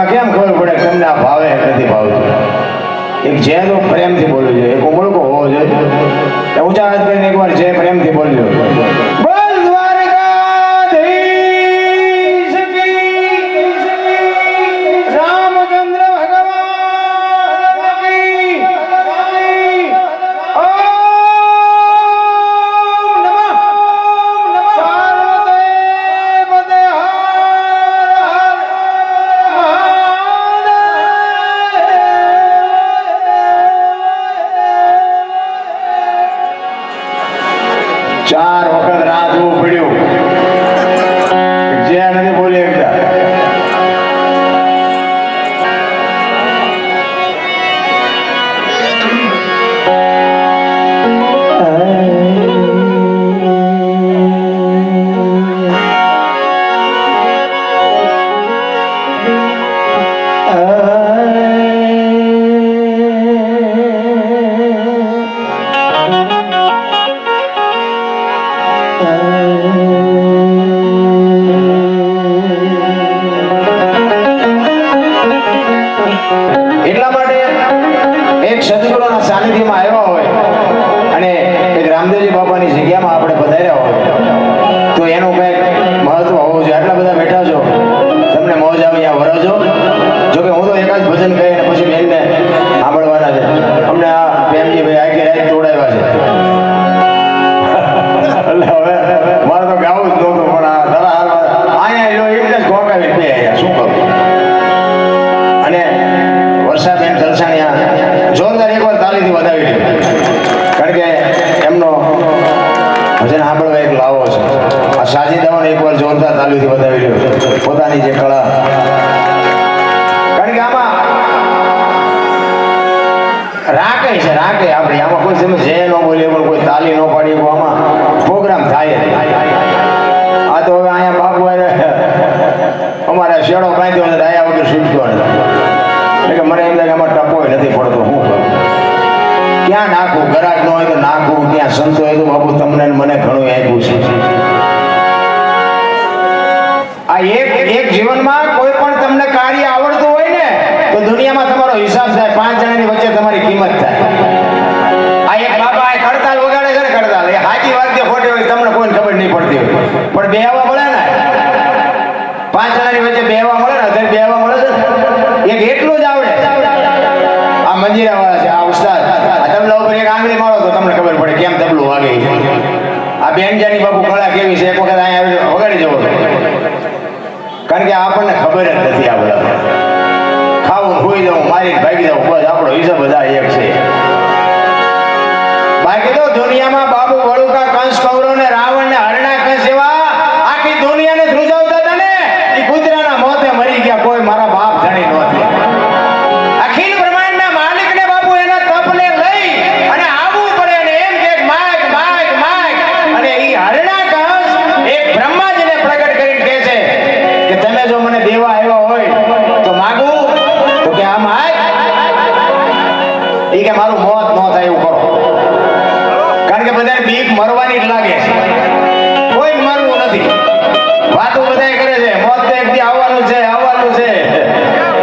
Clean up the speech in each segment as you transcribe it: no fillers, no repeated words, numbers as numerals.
એમાં કેમ ખબર પડે કે તમને આ ભાવે નથી ભાવતું? એક જે તો પ્રેમથી બોલવું જોઈએ, એક ઉમળકો હોવો જોઈએ. ઊંચા હાથ કરીને એકવાર જે પ્રેમથી બોલજો. બોલ દ્વારકાધીશ કી, રામચંદ્ર ભગવાન કી. ઓમ નમઃ પાર્વતી પતે હર મહાદેવ. 4 વખત રાહ જોવું પડ્યું, જે નથી બોલી એકદા. એટલા માટે એક સદગુરુના સાનિધ્યમાં આવ્યા હોય અને એક રામદેવજી બાપાની જગ્યામાં આપણે પધાર્યા હોય તો એનું કંઈક મહત્વ હોવું જોઈએ. આટલા બધા બેઠા છો, તમને મોજ આવે ત્યાં વરાવજો. જોકે હું તો એકાદ ભજન કહીને પછી બેનને સાંભળવાના છે. અમને આ પ્રેમજીભાઈ આખી રાત તોડાવ્યા છે, એટલે હવે મારે તો ગાવું જ નહોતું, પણ આ ધરા અહીંયા એમને જ ગોકાવી બે અહીંયા શું કરું. અને વર્ષાબેન તલસાણીયા જોરદાર એકવાર તાલીથી વધાવી દે, કારણ કે એમનો ભજન સાંભળવા એક લાવો છે. આ સાજીદાઓને એકવાર જોરદાર તાલીથી વધાવી દો પોતાની જે કળા. કારણ કે આમાં રાખે છે, રાખે આપણે આમાં કોઈ સમય જે ન બોલીએ પણ કોઈ તાલી ન પાડીએ, આમાં પ્રોગ્રામ થાય. આ તો હવે અહીંયા બાપુ અમારે શેડો બાંધ્યો નથી, આયા વગર છૂટતો નથી. એટલે કે મને એમ લાગે આમાં ટપો નથી પડતો, શું કરું, ક્યાં નાખવું? ગરાક ન હોય તો નાખવું, ક્યાં સંતો હોય તો બાપુ તમને મને ઘણું આપ્યું છે. આ એક જીવનમાં કોઈ પણ તમને કાર્ય આવડતું હોય ને તો દુનિયામાં તમારો હિસાબ થાય, 5 જણાની વચ્ચે તમારી કિંમત થાય. આ એક બાપા આ કડતાલ વગાડે છે ને, કડતાલ એ હાજી વાગ્ય ખોટી હોય તમને કોઈને ખબર નહીં પડતી હોય, પણ બેહવા મળે ને, 5 જણાની વચ્ચે બેહવા મળે ને, અત્યારે બેહવા મળે છે ને, એક એટલું જ આવડે. આ મંજીરા વાળા છે, આ ઉસ્તાદ, આ તબલા ઉપર એક આંગળી મારો તો તમને ખબર પડે કેમ તબલું વાગે. આ બેનજાની બાપુ કળા કેવી છે, એક વખત અહીંયા વગાડી જવો, કારણ કે આપણને ખબર જ નથી. આ બધા ખાવું, ખોઈ જવું, મારીને ભાગી જવું, બસ આપણો હિસાબ બધા એક છે. બાકી તો દુનિયામાં બાબુ વળુકા, કંસ, કૌરવ ને રાવણ ને હરણા કંસ એવા આખી દુનિયાને ધ્રુજાવતા હતા ને, એ કૂતરાના મોતે મરી ગયા, કોઈ મારા બાપ ધણી નહોતી. અખિલ બ્રહ્માંડના માલિકને બાપુ એના તપને લઈ અને આવવું પડે ને એમ કે માગ માગ માગ, અને એ હરણા કંસ એક બ્રહ્માજીને પ્રગટ કરીને કહે છે કે તમે જો મને દેવા આવ્યા હોય તો માગું, તો કે આમ આય, એ કે મારું મોત ન થાય એવું કરો. કારણ કે બધાને બીક મરવાની જ લાગે છે, કોઈ મરવું નથી. વાતો બધાય કરે છે, મોત તો એક દી આવવાનું છે, આવવાનું છે,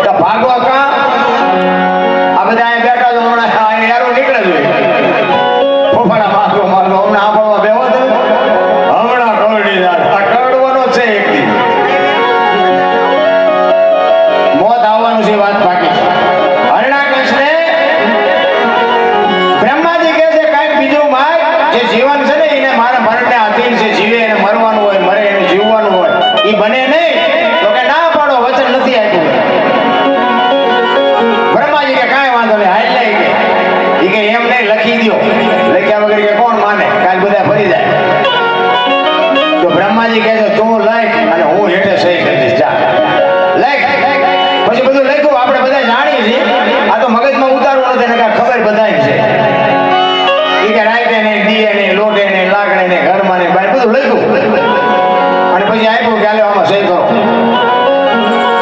તો ભાગવા કા? આ બધા અહીંયા બેઠા છો, હમણાં યારો નીકળે છે ફોફાડા માગો માગો, હમણાં આપણમાં બેહો તો હમણાં કરડી જાય. આ કરડવાનો છે, એક દી મોત આવવાનું છે, વાત બાકી છે. હરણાકંસને બ્રહ્માજી કહે છે કાંઈક બીજું માગ, જે જીવન છે ને એને મારા મરણને આધીન છે, જીવે એને મરવાનું હોય, મરે એને જીવવાનું હોય, એ બને નહીં. તો કે ના પાડો, વચન નથી આપ્યું. બ્રહ્માજી કે કાંઈ વાંધો નહીં, હાલ લઈ ગઈ. એ કે એમ નહીં, લખી દો. લખ્યા વગર કે કોણ માને, કાલ બધા ફરી જાય. તો બ્રહ્માજી કહે છે તું લખ અને હું હેઠે સહી કરી દઈશ, જા લખ. પછી બધું લખ્યું, આપણે બધા જાણીએ છીએ, આ તો મગજમાં ઉતારવું નથી, એને કાંઈ ખબર બધાય છે. એ કે રાઈટે ને દીએ ને લોટે ને લાગણે ને ઘરમાં ને બહાર બધું લખ્યું અને પછી આપ્યું કે હાલો આમાં સહી કરો.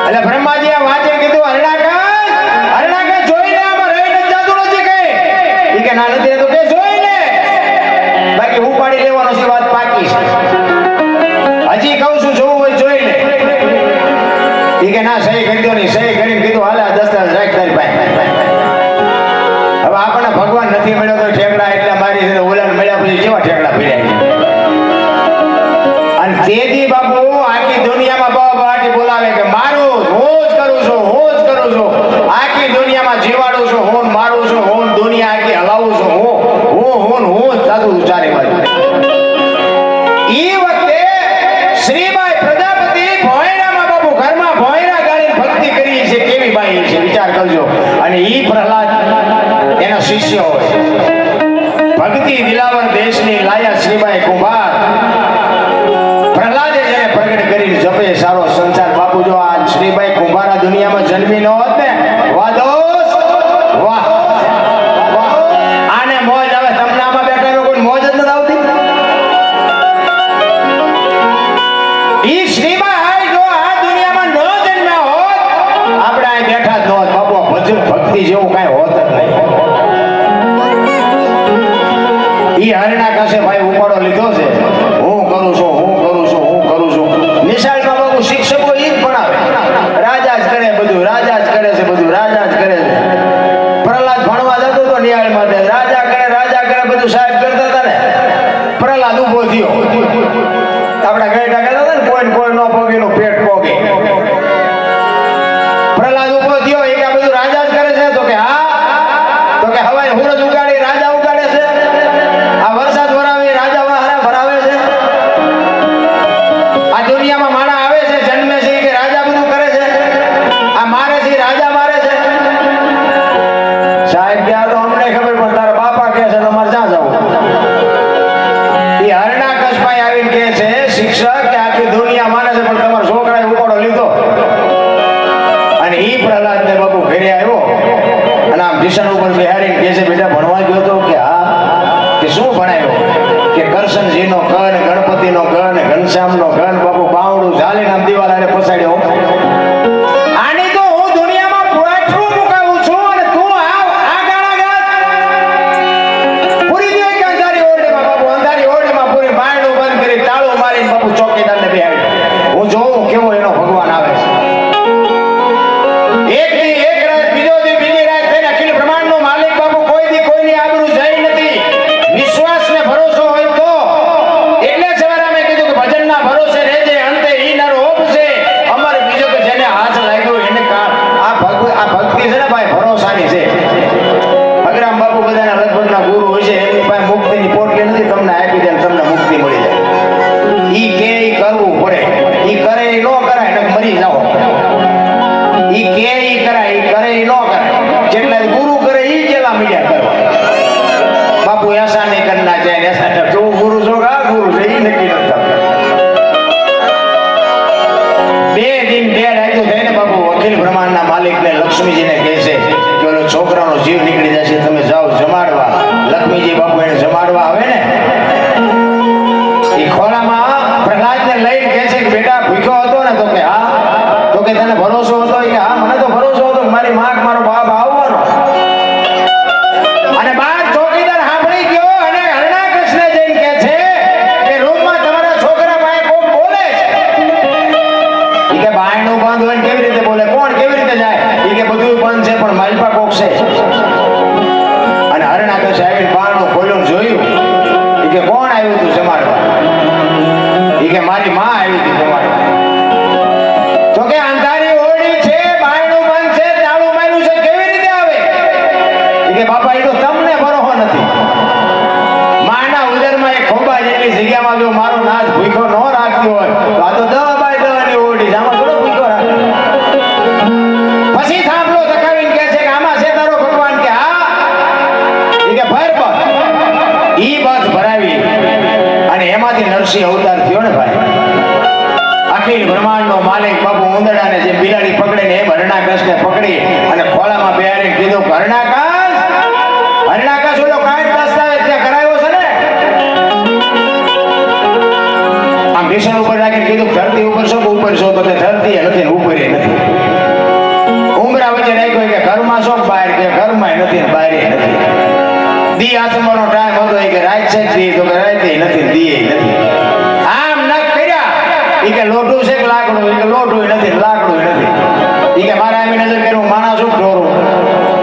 એટલે બ્રહ્માજી આ વાંચે કીધું હરણાકંસ જોઈને આમાં રહી નથી જતું નથી કઈ. એ કે ના નથી રહેતું, કે જોઈને બાકી હું પાડી લેવાનો છે, વાત પાકી છે. હજી કહું છું, જોવું હોય જોઈ લે. ઈ કે ના સહી કરી દો ની સહી કરીને કીધું હાલે આ દસ્તાવેજ રાખ તારી પાસે. હવે આપણને ભગવાન નથી મળ્યો તો ઠેકડા એટલે મારી ઓલાને મળ્યા પછી કેવા ઠેકડા ફર્યા. અને તેથી બાપુ આખી દુનિયામાં બહાટી બોલાવે કે મારું હું જ કરું છું, હું જ કરું છું, આખી દુનિયામાં જીવાડું છું, હું મારું છું, હું દુનિયા આખી હલાવું છું, હું જ થતું ચારે બાજુ. ઈ વખતે શ્રીબાઈ પ્રજાપતિ ભોયરામાં બાપુ ઘરમાં ભોયરા ગાળી ભક્તિ કરી છે. કેવી બાઈ છે વિચાર કરજો. અને ઈ પ્રહલાદ એના શિષ્ય હોય. ભક્તિ દિલાવર દેશની લાયા શ્રીબાઈ કુંભાર પ્રહલાદે જેને પ્રગટ કરી જપે સારો સંસાર. બાપુ જો આ શ્રીબાઈ કુંભાર આ દુનિયામાં જન્મી ન હોત ને વાદોસ વાહ વાહ. આને મોજ આવે. તમને આમાં બેઠા કોઈ મોજ જ નથી આવતી. ઈ શ્રીબાઈ જો આ દુનિયામાં ન જન્મ્યા હોત આપણે અહીં બેઠા જ ન હોત. બાપુ ભજન ભક્તિ જેવું કાંઈ હોત જ નહીં. ઈ હરણા કસે ભાઈ ઉપાડો લીધો છે. હું કરું છું, હું કરું છું, હું કરું છું. નિશાળમાં બાપુ શિક્ષકો ઈ જ ભણાવે. રાજા જ કરે બધું, રાજા જ કરે છે બધું, રાજા જ કરે છે. પ્રહલાદ ભણવા જતો હતો નિહાળ માટે. રાજા કરે બધું સાહેબ કરતા હતા ને. પ્રહલાદ ઉભો થયો. આપણા ગઈઢા કહેતા હતા ને કોઈ નો પોગીનું પેટ પોગે. પ્રહલાદ ઉભો થયો. એ કે આ બધું રાજા જ કરે છે. તો કે હા. તો કે હવાય હુરજ ઉગાડી રાજા ઉગાડે છે. આ વરસાદ વરાવે રાજા ભરાવે છે. આ દુનિયામાં માણા આવે છે જન્મે છે કે રાજા બધું કરે છે. આ મારે છે રાજા મારે છે. સાહેબ કે આ તો અમને ખબર પણ તારા બાપા કહે છે તમારે ક્યાં જવું. એ હરણા કસભાઈ આવીને કહે છે શિક્ષક કે આખી દુનિયા માને છે પણ તમારા છોકરાએ ઉપાડો લીધો. અને ઈ પ્રહલાદ ને બાપુ ઘરે આવ્યો અને આમ દિશન ઉપર બિહારીને કહે છે બેટા ભણવા ગયો તો કે હા. કે શું ભણાયો કે કરશનજીનો ગણ, ગણપતિનો ગણ, ઘનશ્યામનો ગણ. બાપુ બાવડું ઝાલીને આમ દિવાલ આરે પસાડ્યો. આની તો હું દુનિયામાં પોઠું મુકાવું છું અને તું આ ગાણા ગાત. પૂરી દે કે અંધારી ઓરડીમાં બાપુ, અંધારી ઓરડીમાં પૂરી બારણું બંધ કરી તાળું મારીને બાપુ ચોકીદારને બેહાડ્યો. હું જોઉં કેવો એનો ભગવાન આવે છે. એક દી એક રાત, બીજો દી બીજી રાત થઈને અખિલ બ્રહ્માંડનો માલિક બાપુ કોઈ દી કોઈની આબરૂ જઈ નથી. વિશ્વાસ ને ભરોસો હોય તો. એટલે સવારે અમે કીધું કે ભજનના ભરોસે રહેજે અંતે ઈ નર ઓપશે. અમારે બીજો કે જેને હાથ લાગ્યો એને આ ભક્તિ છે ને ભાઈ ભરોસાની છે. અગ્રામ બાપુ બધાના લગભગના ગુરુ હોય છે. એમની પાસે મુક્તિની પોટલી નથી. તમને આપી દે તમને મુક્તિ મળી જાય. ઈ કે ઈ કરવું પડે. ઈ કરે ઈ નો કરાય ને મરી જાઓ. ઈ કે ઈ કરાય, ઈ કરે ઈ નો કરાય. જેટલા ગુરુ કરે ઈ જેલા મીડિયા કરવા. બાપુ એસા નહીં કરના જાય. એસા તું ગુરુ છો કા ગુરુ છે ઈ નક્કી નથી થતું. 2 દિન 2 રાતો થઈને બાપુ અખિલ બ્રહ્માંડના માલિકને લક્ષ્મીજીને કહે છે કે ઓલો છોકરાનો જીવ નીકળી જશે તમે જાઓ જમાડવા. લક્ષ્મીજી બાપુ એને જમાડવા આવે ને ઈ ખોળામાં પ્રહલાદને લઈને કહે છે કે બેટા ભૂખ્યો હતો ને. તો કે હા. તો કે તને ભરોસો હતો. કે હા મને તો ભરોસો હતો કે મારી માં મારો બાપ આવવાનો. અને બાર ચોકીદાર સાંભળી ગયો અને હરણા કૃષ્ણ જઈને કહે છે કે રૂમમાં તમારા છોકરા પાસે કોણ બોલે છે. ઈ કે બાયણું બંધ હોય કેવી રીતે બોલે, કોણ કેવી રીતે જાય. ઈ કે બધું બંધ છે પણ મારી પાસે કોક છે. અને હરણા કૃષ્ણ આવીને બારણું ખોલ્યું જોયું. ઈ કે કોણ આવ્યું તું જમાડવા. ઈ કે મારી માં આવી હતી જમાડવા. તો કે અંધારી ઓરડી છે, બારણું બંધ છે, તાળું માર્યું છે, કેવી રીતે આવે. ઈ કે બાપા ઈ તો તમને ભરોસો નથી. માના ઉદરમાં એક ખોબા જેટલી જગ્યામાં જો મારો નાથ ભૂખ્યો ન રાખ્યો હોય તો આ તો 10 બાય 10 ની ઓરડી આમાં થોડો ભૂખ્યો રાખે. પછી થાંભલો ધકાવીને કહે છે કે આમાં છે તારો ભગવાન. કે હા. ઈ કે ભર પર ઈ બસ ભરાવી અને એમાંથી નરસિંહ અવતાર થયો ને ભાઈ. અખિલ બ્રહ્માંડનો માલિક બાપુ ઉંદરડાને જે બિલાડી પકડે ને એમ હરણાકસને પકડી અને ખોળામાં બેહારીને કીધું હરણાકસ ઓલો કાંઈ દસ્તાવેજ ત્યાં કરાયો છે ને. આમ ભીષણ ઉપર રાખીને કીધું ધરતી ઉપર છો કે ઉપર છો. તો કે ધરતી નથી ને ઉપર નથી. ઉમરા વચ્ચે રાખ્યો કે ઘરમાં છો બહાર. કે ઘરમાં નથી ને બહાર નથી. દી આસમાનો ટાઈમ હતો કે રાત છે દી. તો કે રાતે નથી દી નથી. આમ ન કર્યા. ઈ કે લોઢું છે કે લાકડું. ઈ કે લોઢું નથી લાકડું નથી. એ કે મારા એમ નજર કર્યું માણા શું ઢોરું,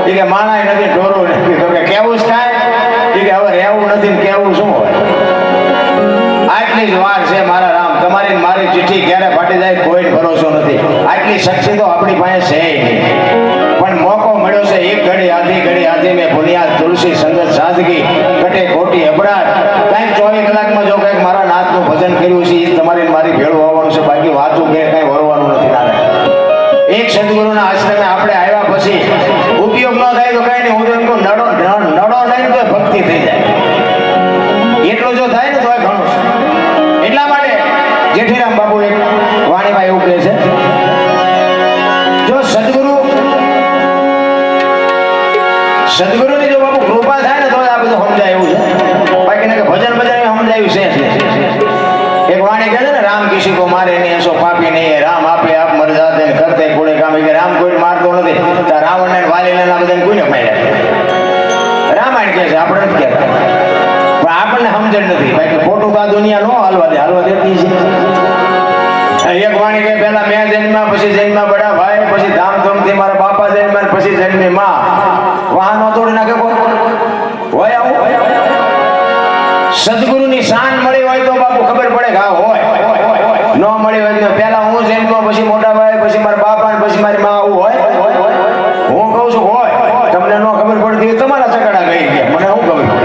એ કે માણા નથી ઢોરું નથી, તો કે કેવું જ કાંઈ, એ કે હવે રહેવું નથી ને કેવું શું હોય. આટલી જ વાર છે મારા રામ, તમારી મારી ચિઠ્ઠી ક્યારે ફાટી જાય કોઈ ભરોસો નથી. આટલી શક્તિ તો આપણી પાસે છે નહીં, પણ મોકો મળ્યો છે. એક ઘડી આધી મેં ભૂલ્યા તુલસી સંગત સાદગી કટે ખોટી અપરાધ. કાંઈક 24 કલાકમાં જો કંઈક મારા નાથનું ભજન કર્યું છે એ તમારી મારી ભેળું આવવાનું છે, બાકી વાતું કે કંઈ વળવાનું નથી. નારાયણ એક સદગુરુના આશ્રમે આપણે આવ્યા પછી ઉપયોગ ન થાય તો કઈ નહીં, હું તો એમ કહું નડો નહીં તો ભક્તિ થઈ જાય. એટલું જો થાય ને તો ઘણું છે. એટલા માટે જેઠીરામ બાપુ એક વાણીમાં એવું કહે છે, જો સદગુરુની જો બાપુ કૃપા થાય ને તો આ બધું સમજાય એવું છે, બાકી ને કે ભજન સમજાયું છે. એક વાણી કહે છે ને, રામ કિસી કો મારે નહીં એસો પાપી નહીં, રામ આપે આપ મર જાતે કરતે કોડે કામ. કે રામ કોઈ મારતો નથી, રાવણ ને વાલીને બધા કોઈને માર્યા. રામાયણ કહે છે, આપણે નથી કહેતા, પણ આપણને સમજણ નથી. બાકી ખોટું તો આ દુનિયા નો હાલવા દેતી છે. એક વાણી કે પેલા મેં જન્મ્યા, પછી જન્મ્યા બડા ભાઈ, પછી ધામધૂમથી મારા બાપા જન્મ્યા, પછી જન્મી માં. વાહનો તોડી નાખે હોય આવું. સદગુરુની શાન મળી હોય તો બાપુ ખબર પડે કે હા હોય, ન મળી હોય તો પેલા હું જન્મ્યો, પછી મોટા ભાઈ, પછી મારા બાપા, પછી મારી માં, આવું હોય. હું કહું છું હોય, તમને ન ખબર પડતી તમારા ચકડા ગઈ ગયા, મને શું ખબર પડે.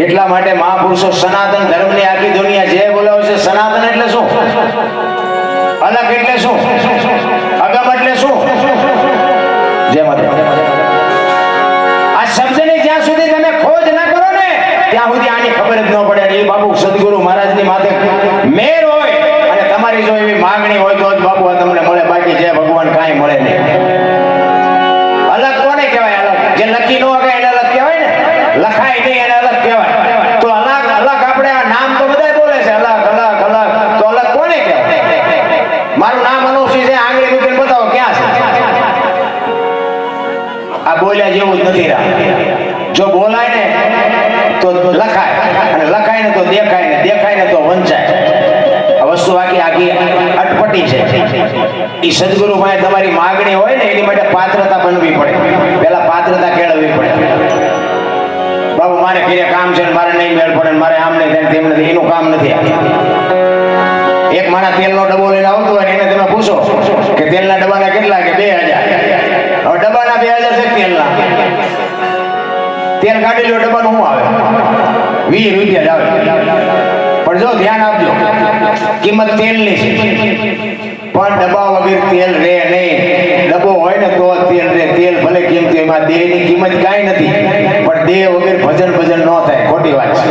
એટલા માટે મહાપુરુષો સનાતન ધર્મની આખી દુનિયા જે બોલાવે છે, સનાતન એટલે શું, અલગ એટલે શું, અગમ એટલે શું, જે મત આ શબ્દની જ્યાં સુધી તમે ખોજ ના કરો ને ત્યાં સુધી આની ખબર જ ન પડે. એ બાપુ સદગુરુ મહારાજની માથે મેર હોય અને તમારી જો એવી માંગણી હોય તો જ બાપુ આ તમને મળે, બાકી જે ભગવાન કાંઈ મળે નહીં. અલગ કોને કહેવાય? અલગ જે લખી ન હોય એને અલગ કહેવાય ને, લખાય નહીં એને અલગ કહેવાય. તો અલગ આપણે આ નામ તો બધા બોલે છે, અલગ તો અલગ કોને કહેવાય? મારું નામ અનુસી છે, આંગળી મૂકીને બતાવો ક્યાં છે. આ બોલ્યા જેવું જ નથી. જો બોલાય ને તો લખાય, અને લખાય ને તો દેખાય ને તો વંચાય. આ વસ્તુ આખી અટપટી છે. એ સદગુરુ પાસે તમારી માગણી હોય ને એની માટે પાત્રતા બનવી પડે, પેલા પાત્રતા કેળવવી પડે. બાબુ મારે ઘરે કામ છે ને મારે નહીં મેળ પડે, મારે આમ નહીં થાય તેમ નથી, એનું કામ નથી. એક મારા તેલનો ડબ્બો લઈને આવતો હોય ને એને તમે પૂછો કે તેલના ડબ્બાના કેટલા, કે 2000. હવે ડબ્બાના 2000 છે તેલના, તેલ કાઢી લો ડબ્બાનું શું આવે, 20 રૂપિયા જ આવે. પણ જો ધ્યાન આપજો, કિંમત તેલની છે, પણ ડબ્બા વગર તેલ રે નહીં. ડબ્બો હોય ને તો તેલ રે. તેલ ભલે કિંમતી, એમાં દેહની કિંમત કાંઈ નથી, પણ દેહ વગર ભજન ન થાય, ખોટી વાત છે.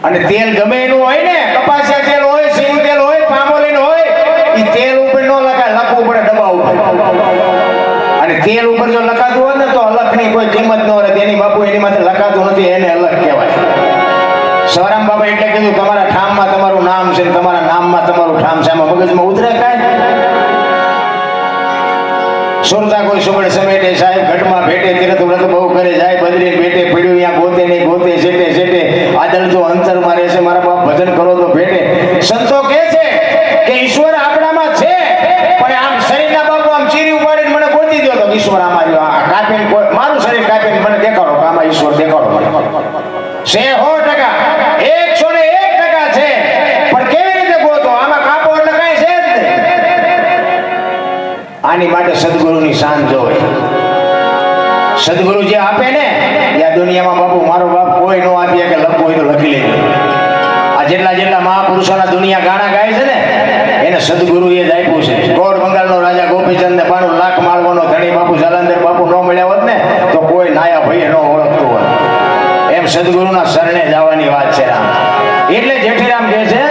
અને તેલ ગમે એનું હોય ને, કપાસિયા તેલ હોય, સિંગ તેલ હોય, પામોલીન હોય, એ તેલ ઉપર ન લખાય, લખવું પડે ડબ્બા ઉપર. અને તેલ ઉપર જો લખાતું હોય ને તો અલગની કોઈ કિંમત ન રહે. એની બાપુ એની માથે લખાતું નથી, એને અલગ કહેવાય. સવારામ બાબા એટલે કીધું, તમારા ઠામમાં તમારું નામ છે, તમારા નામમાં તમારું ઠામ છે. આમાં મગજમાં ઉતરે કાંઈ? સુરતા કોઈ સુગડ સમેટે, સાહેબ ઘટમાં ભેટે, તીરથ વ્રત બહુ કરે, જાય બદરી ભેટે, પીડ્યું ત્યાં ગોતે નહીં, ગોતે સેટે આદળ તો અંતરમાં રહેશે, મારા બાપ ભજન કરો તો ભેટે. સંતો કહે છે કે ઈશ્વર આપણામાં છે, પણ આમ શરીરના બાપુ આમ ચીરી ઉપાડીને મને ગોતી દો તો ઈશ્વર આમાં કાપીને, મારું શરીર કાપીને મને દેખાડો કે આમાં ઈશ્વર દેખાડો. છે 100%, 101% છે, પણ કેવી રીતે ગોતો? આમાં કાપો એટલે કાંઈ છે જ નહીં. આની માટે સદગુરુની શાન જોવે. સદગુરુ જે આપે ને આ દુનિયામાં બાપુ મારો બાપ કોઈ નો આપીએ કે લખવું હોય તો લખી લેજો. આ જેટલા મહાપુરુષોના દુનિયા ગાણા ગાય છે ને એને સદગુરુએ જ આપ્યું છે. ગોળ બંગાળનો રાજા ગોપીચંદ ને 92 લાખ માળવાનો ધણી બાપુ જાલંધર બાપુ ન મળ્યા હોત ને તો કોઈ નાયા ભાઈ ન ઓળખતું હોત. એમ સદગુરુના શરણે જવાની વાત છે. રામ એટલે જેઠીરામ કહે છે,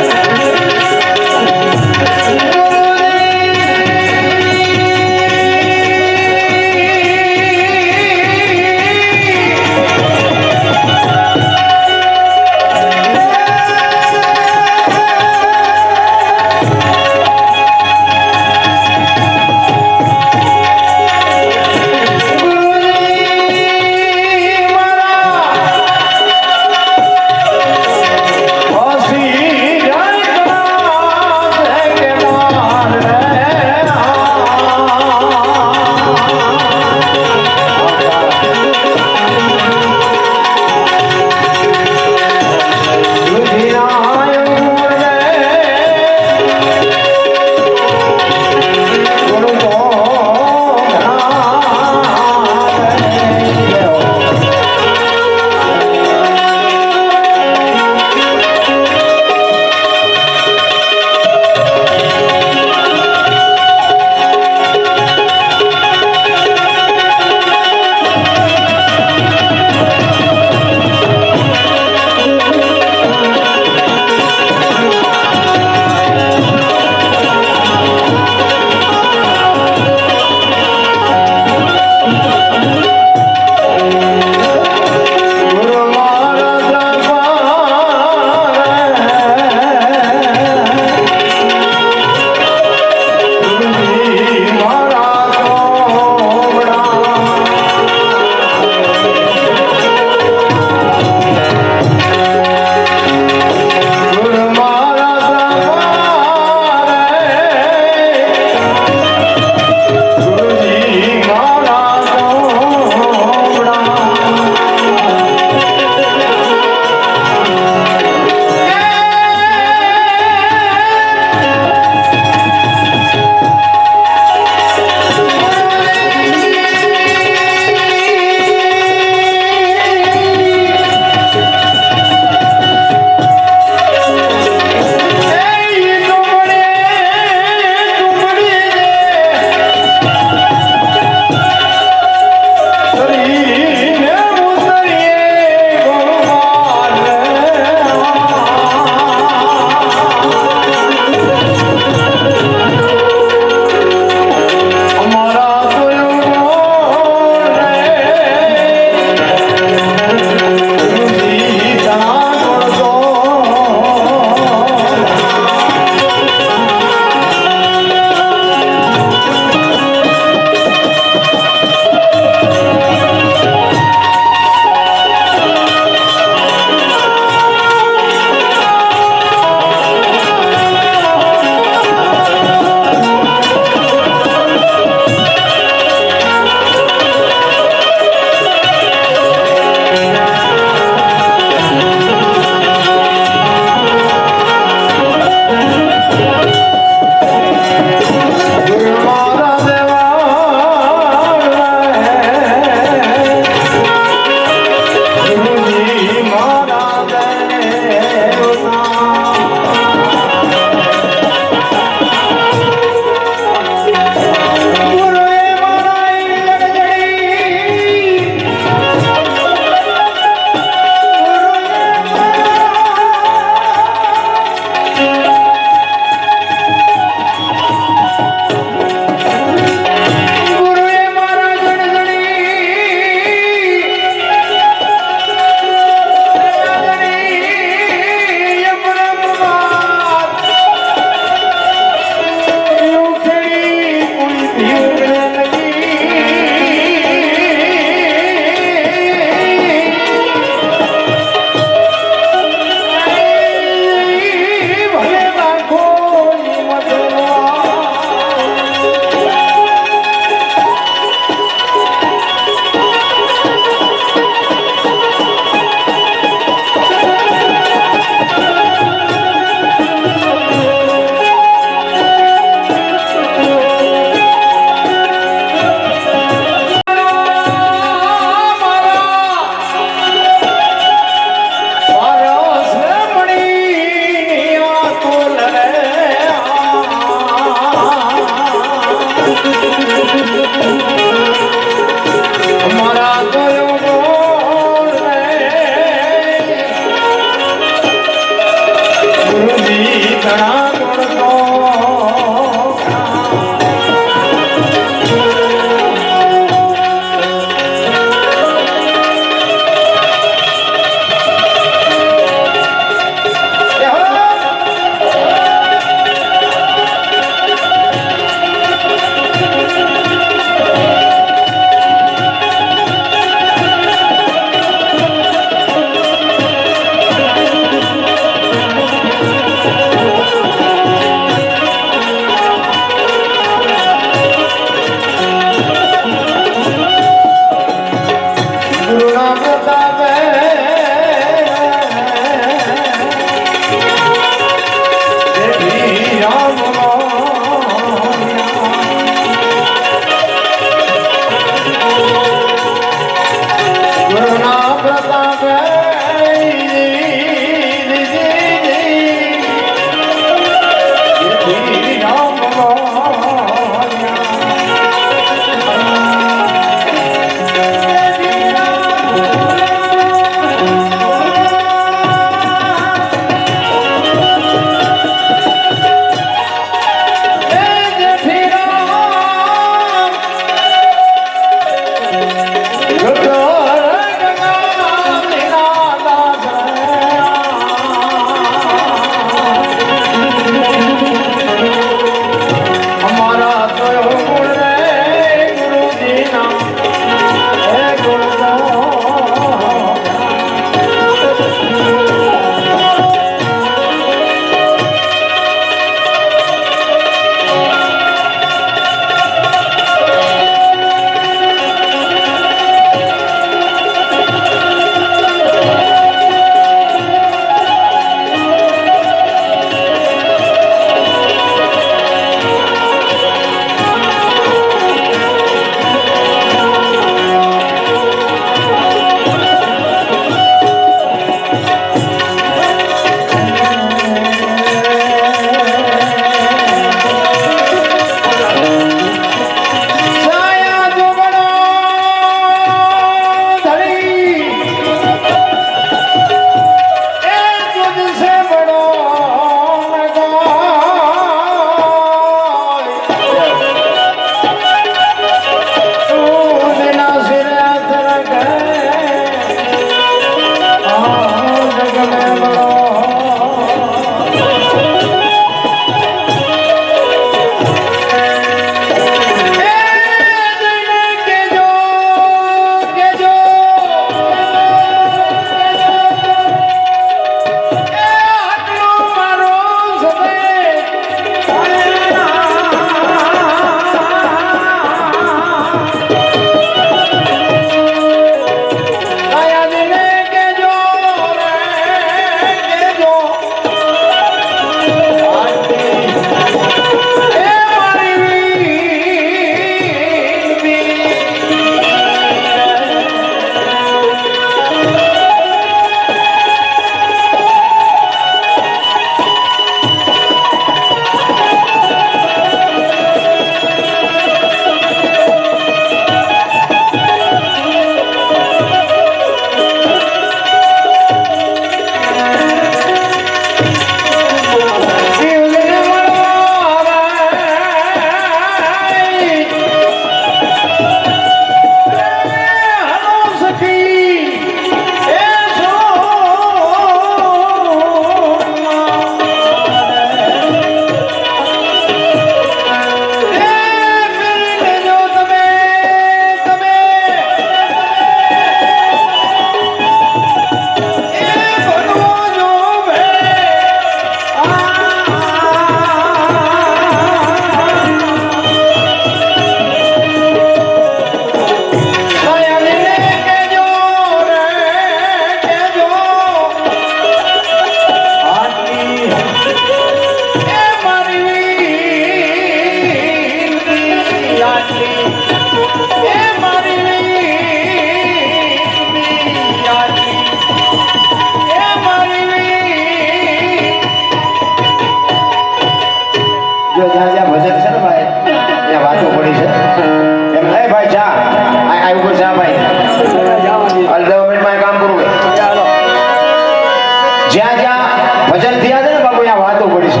જ્યાં જ્યાં ભજન થયા છે ને બાપુ ત્યાં વાતો પડી છે.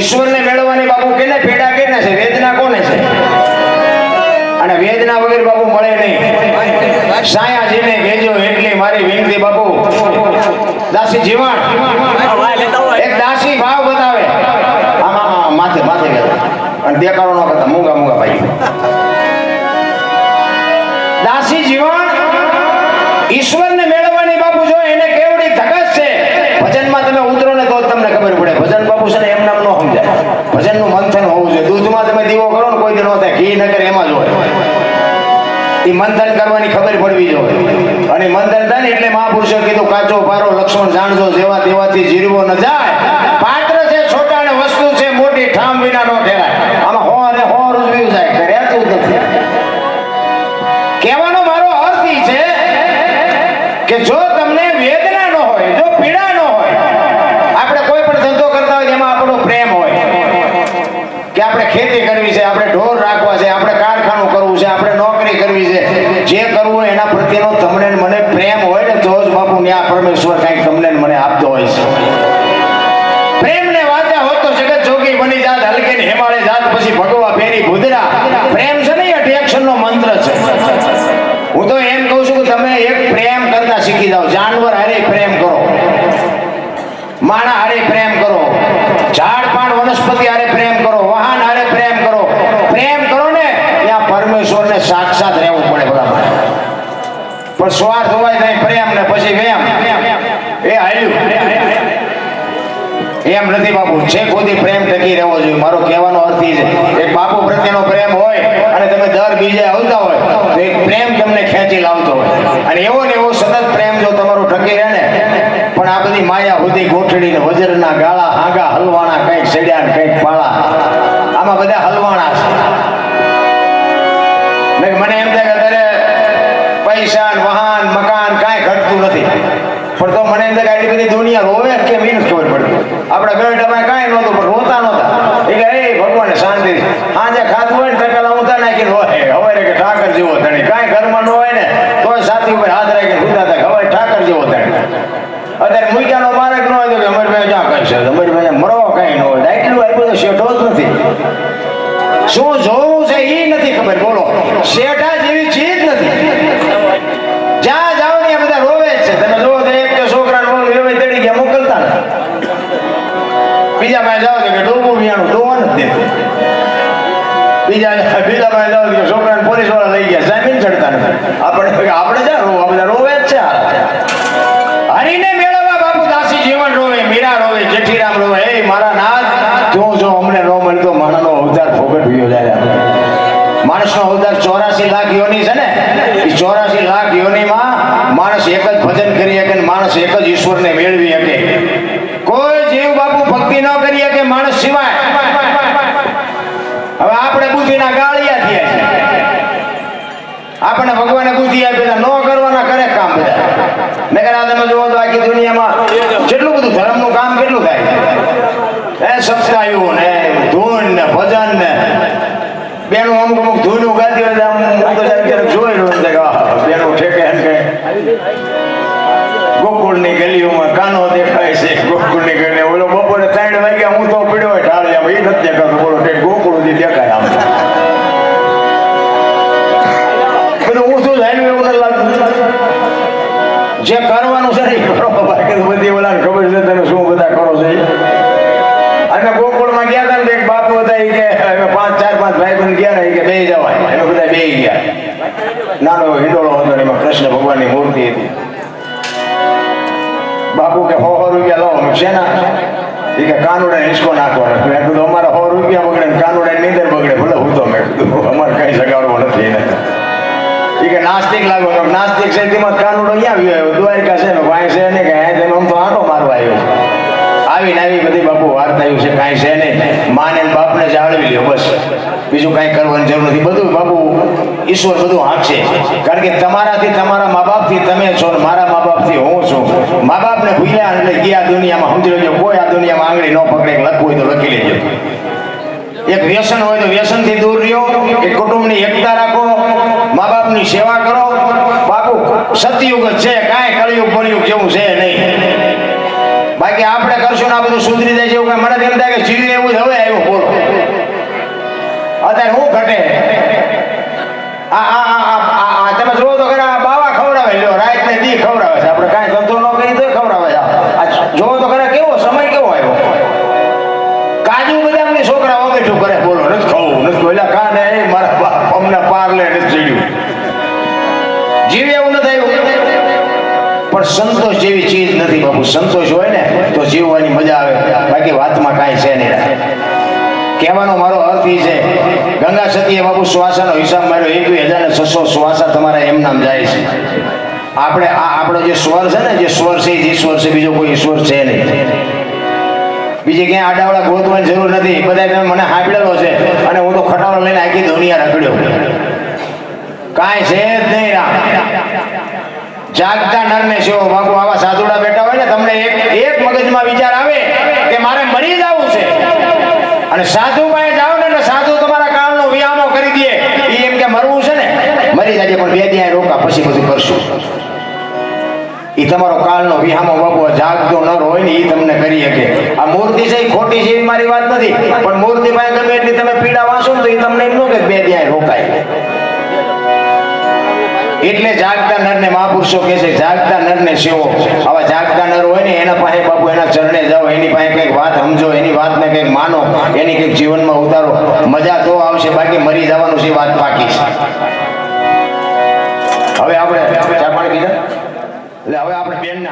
ઈશ્વરને મેળવવાની બાપુ કેને પેડા કેને છે, વેદના કોને છે? અને વેદના વગર બાપુ મળે નહીં. સાયાજીને કહેજો એટલી મારી વિનંતી બાપુ. દાસી જીવણ એક દાસી ભાવ બતાવે આમાં માથે માથે અને દેખાડો ન કરતા મૂંગા મૂંગા ભાઈ. દાસી જીવણ ઈશ્વરને મેળવવાની બાપુ જો એને કેવડી ધગસ છે. ભજનમાં તમે ઉતરો ને તો તમને ખબર પડે. ભજન બાપુ છે ને એમ નામ ન સમજાય. ભજનનું મંથન હોવું જોઈએ. દૂધમાં તમે દીવો કરો ને કોઈ દી ન થાય, ઘી ન કરે એમાં જ હોય. એ મંથન કરવાની ખબર પડવી જોઈએ. અને મંથન થાય ને એટલે મહાપુરુષે કીધું કાચો પારો લક્ષ્મણ જાણજો, જેવા તેવાથી જીરવો ન જાય. પાત્ર છે છોટા ને વસ્તુ છે મોટી, ઠામ વિના નો ઠેરાય. આમાં હો અને હો રૂજવી જાય, રહેતું જ નથી. કહેવાનો મારો અર્થ એ છે કે જો તમને વેદના ન હોય, જો પીડા ન હોય, આપણે કોઈ પણ ધંધો કરતા હોય એમાં આપણો પ્રેમ હોય કે આપણે ખેતી કરવી છે, આપણે ઢોર રાખવા છે, આપણે કારખાનું કરવું છે, આપણે નોકરી કરવી છે, જે કરવું હોય એના પ્રત્યેનો તમને મને પ્રેમ હોય ને તો જ બાપુ ન્યા પરમેશ્વર કંઈક તમને મને આપતો હોય છે. પ્રેમને વાંચ્યા હોત તો જગત જોગી બની જાત, હલકે ને હિમાલય જાત, પછી ભગવા ફેરી ભૂદરા. પ્રેમ છે ને એ અઠ્યાક્ષરનો મંત્ર તમે એક પ્રેમ કરતા શીખી જાઓ. જાનવર હારે પ્રેમ કરો, માણા હારે પ્રેમ કરો, ઝાડ પાન વનસ્પતિ હારે પ્રેમ કરો, વાહન હારે પ્રેમ કરો. પ્રેમ કરો ને ત્યાં પરમેશ્વરને સાક્ષાત રહેવું પડે બરાબર. પણ સ્વાર્થ હોય ત્યાં પ્રેમ ને પછી વેમ એ હાલ્યું એમ નથી બાપુ. છે ખુદી પ્રેમ ટકી રહેવો જોઈએ. મારો કહેવાનો અર્થ એ છે એક બાપુ પ્રત્યેનો પ્રેમ હોય અને તમે દર બીજે આવતા હોય તો એક પ્રેમ તમને ખેંચી લાવતો હોય. અને એવો ને એવો સતત પ્રેમ જો તમારો ટકી રહે ને, પણ આ બધી માયા સુધી ગોઠડીને વજરના ગાળા હાંગા હલવાણા, કંઈક સડ્યા ને કંઈક પાળા, આમાં બધા હલવાણા છે. મને એમ થાય કે તારે પૈસા વાહન મકાન કાંઈ ઘટતું નથી, પણ તો મને એમ થાય કે આટલી બધી દુનિયા રોવે કેમ એ નથી ખબર પડતી. આપણા ગઢમાં કાંઈ નહોતું પણ રોતા નહોતા. એટલે એ ભગવાન શાંતિ આજે ખાતું હોય ને તો પેલા ઊંધા નાખીને હોય હવે કે ઠાકર જેવો ધણી. કાંઈ ઘરમાં ન હોય ને તો છાતી ઉપર હાથ રાખીને સુતા હતા હવે ઠાકર જેવો ધણી. અત્યારે મૂક્યાનો માર્ગ ન હોય તો કે અમારી પાસે ક્યાં કઈ છે, અમારી પાસે મરો કઈ ન હોય. એટલું આપ્યું તો શેઠો જ નથી. શું જોવું છે એ નથી ખબર. બોલો, શેઠા જેવી ચીજ નથી. જ્યાં જાઓ ને એ બધા રોવે જ છે. તમે જોવો તો એક છોકરા રોવે તેડી ગયા મોકલતા ને, બીજા પાસે જાઓ કે ડોબું વિયાણું ડોવા નથી દેતું. બીજા પાસે જાઓ કે છોકરાને પોલીસ વાળા લઈ ગયા જામીન ચડતા નથી. આપણે જ્યાં રોવા બધા રોવે જ છે. હરીને મેળવવા બાપુ દાસી જીવન રોવે, મીરા રોવે, જેઠીરામ રોવે. એ મારા નાથ તું જો અમને ન મળતો માણસનો અવતાર ફોગટ વિયો જાય. માણસનો અવતાર 84 લાખ યોની છે ને, એ 84 લાખ યોનીમાં માણસ એક જ ભજન કરી શકે, માણસ એક જ ઈશ્વરને મેળવી શકે. કોઈ જીવ બાપુ ભક્તિ ન કરી શકે માણસ સિવાય. હવે આપણે બુદ્ધિના ગાળિયા થયા છે. આપણને ભગવાને બુદ્ધિ આપી ન કરવાના કરે કામ બધા. નકર આ તમે જુઓ તો આખી દુનિયામાં કેટલું બધું ધર્મનું કામ કેટલું થાય. સપ્તાહયું ને ધૂન ને ભજન ને બેનું અમુક અમુક ધૂનું ગાતી હોય આમ તો ક્યારેક જોઈ રહ્યું છે કે બેનું ઠેકે કે ગોકુળની ગલીઓમાં કાનો દેખાય છે. ગોકુળની ગલી ઓલો બપોરે 3 વાગ્યા હું તો પીડ્યો હોય ઢાળિયામાં એ નથી દેખાતો. બોલો ગોકુળ દેખાય આમ બધું ઊંચું જાય એવું નથી લાગતું. જે કરવાનું છે ને કરો બાકી બધી ઓલાને ખબર છે તમે શું બધા કરો છો. અને ગોકુળમાં ગયા હતા ને એક બાપુ હતા એ કે 4-5 ભાઈબંધ ગયા ને કે બે જવાય. એમાં બધા બે ગયા. નાનો હિંડોળો હતો ને એમાં કૃષ્ણ ભગવાનની મૂર્તિ હતી. બાપુ કે 100 રૂપિયા લો. છે ને એ કે કાનુડા હિંચકો નાખવાનો. મેં કીધું અમારે 100 રૂપિયા બગડે ને કાનુડા નીંદર બગડે ભલે હું તો મેં કીધું અમારે કઈ સગાડવો નથી એને. એ કે નાસ્તિક લાગો. નાસ્તિક છે તેમાં કાનુડો ક્યાં આવ્યો? દ્વારિકા છે ને વાય છે ને કે તેમ આમ તો આંટો મારવા આવ્યો છે. આવીને આવી બધી બાપુ વાર્તાયું છે. કાંઈ છે નહીં, માને બાપને જાળવી લ્યો બસ, બીજું કાંઈ કરવાની જરૂર નથી. બધું બાપુ ઈશ્વર બધું હાંકશે. કારણ કે તમારાથી તમારા મા બાપથી તમે છો ને મારા મા બાપથી હું છું. મા બાપને ભૂલ્યા એટલે ગયા દુનિયામાં સમજી લેજો. કોઈ આ દુનિયામાં આંગળી ન પકડે. લખવું હોય તો લખી લેજો. એક વ્યસન હોય તો વ્યસનથી દૂર રહ્યો. એક કુટુંબની એકતા રાખો, મા બાપની સેવા કરો. બાપુ સતયુગ જ છે, કાંઈ કળિયુગ બળિયુગ જેવું છે નહીં. બાકી આપણે કરશું ને આ બધું સુધરી જાય છે એવું મને એમ થાય કે જીવી એવું જ હવે આવ્યું. બોલો અત્યારે હું ઘટે તમે જોવો તો ખરા બાવા ખવડાવે લ્યો, રાત ને દી ખવડાવે છે. આપણે કાંઈ ધંધો ન કરી તો ખવડાવે છે. જોવો તો ખરા કેવો સમય કેવો આવ્યો. કાજુ બદામની છોકરા વગેઠું કરે. બોલો નથી ખાવું નથી બોલ્યા કા ને મારા બાપ અમને પાર લે નથી ચડ્યું. જીવે એવું નથી આવ્યું. પણ સંતોષ જેવી ચીજ નથી બાપુ. સંતોષ હોય ને તો જીવવાની મજા આવે. બાકી વાતમાં કાંઈ છે નહીં. કહેવાનો મારો અર્થ એ છે, ગંગા સતીએ બાપુ શ્વાસાનો હિસાબ માર્યો. 21,600 શ્વાસા તમારા એમ નામ જાય છે. આપણે આપણો જે સ્વર છે ને, જે સ્વર છે એ ઈશ્વર છે. બીજો કોઈ ઈશ્વર છે નહીં. બીજે ક્યાંય આડાવડા ગોતવાની જરૂર નથી. બધા તમે મને સાંભળેલો છે અને હું તો ખટારો લઈને આખી દુનિયા રખડ્યો. કાંઈ છે જ નહીં. જાગતા નરને સેવો બાપુ. આવા સાધુડા બેઠા હોય ને તમને એક મગજમાં વિચાર આવે કે મારે મરી જવું છે, અને સાધુ પાસે જાઓ ને સાધુ તમારા કાળનો વિયામો કરી દે. એ એમ કે મરવું છે ને મરી જાય પણ 2 દિવસ રોકા પછી બધું કરશું. એ તમારો કાળનો વિહામો બાપુ જાગતો નર હોય ને એ તમને કરી શકે. આ મૂર્તિ છે એ ખોટી છે એવી મારી વાત નથી, પણ મૂર્તિ પાસે ગમે એટલી તમે પીડા વાંચો ને તો એ તમને એમ ન કે 2 દિવસ રોકાય. એટલે જાગતા નરને મહાપુરુષો કહે છે જાગતા નરને સેવો. આવા જાગતા નર હોય ને એના પાસે બાપુ એના ચરણે જાઓ, એની પાસે કંઈક વાત સમજો, એની વાતને કંઈક માનો, એની કંઈક જીવનમાં ઉતારો, મજા તો આવશે, બાકી મરી જવાનું છે વાત બાકી છે. હવે આપણે ચા પાણી પીધા એટલે હવે આપણે બેનને